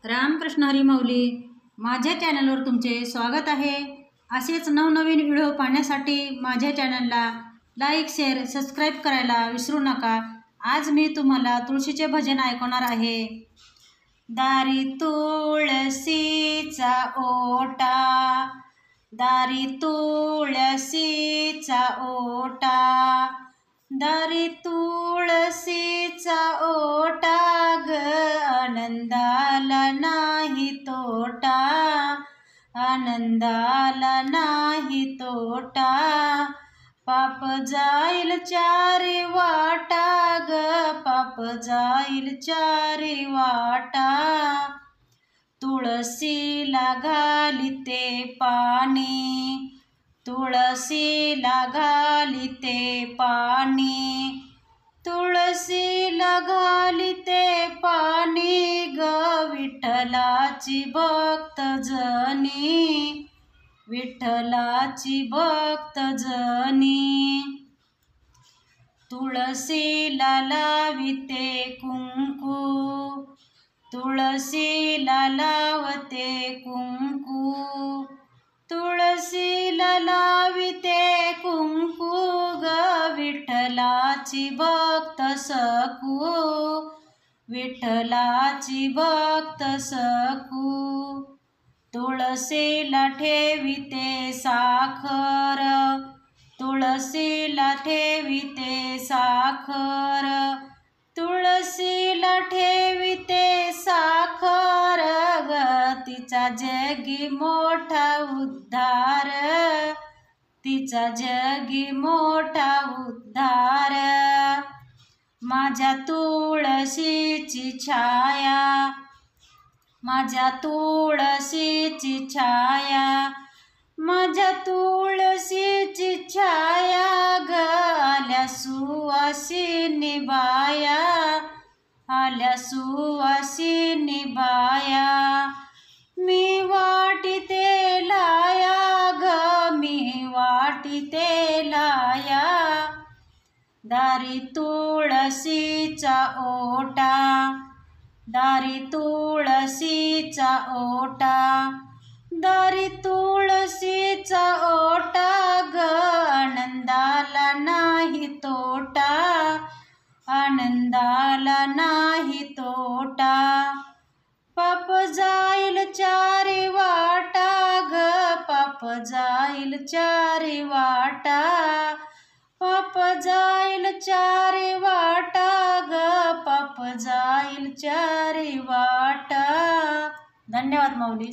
रामकृष्ण हरी माऊली माझ्या चॅनलवर तुमचे स्वागत आहे। असेच नवनवीन व्हिडिओ पाहण्यासाठी माझ्या चॅनलला लाईक शेअर सबस्क्राइब करायला विसरू नका। आज मी तुम्हाला तुळशीचे भजन ऐकवणार आहे। दारी तुळशीचा ओटा, दारी तुळशीचा ओटा, दारी तुळशीचा ओटा ग, आनंदाला नाही तोटा, आनंदाला नाही तोटा, पाप जाईल चारी वाटा ग, पाप जाईल चारी वाटा, तुळशीला घालिते पाणी, तुळशीला घालिते पाणी, तुळशीला घालिते पाणी ग, विठ्ठलाची भक्त जनी, विठ्ठलाची भक्त जनी, तुळशीला लाविते कुंकू, तुळशीला लावते कुंकू, तुळशीला लाविते कुंकू ग, विठ्ठलाची भक्त सकू, विठ्ठलाची भक्त सकू, तुळशीला ठेविते साखर, तुळशीला ठेविते साखर, तुळशीला ठेविते साखर ग, तिचा जगी मोठा उद्धार, तिचा जगी मोठा उद्धार, माझ्या तुळशीची छाया, माझ्या तुळशीची छाया, माझ्या तुळशीची छाया ग, आल्या सुवासिनी बाया, आल्या सुवासिनी बाया, मी वाटिते लाया ग, मी वाटिते लाया, दारी तुळशीचा ओटा, दारी तुळशीचा ओटा, दारी तुळशीचा ओटा ग, आनंदाला नाही तोटा, आनंदाला नाही तोटा, पाप जाईल चारी वाटा ग, पाप जाईल चारी वाटा, पाप जाईल चारी वाटा ग, पाप जाईल चारी वाटा। धन्यवाद माऊली।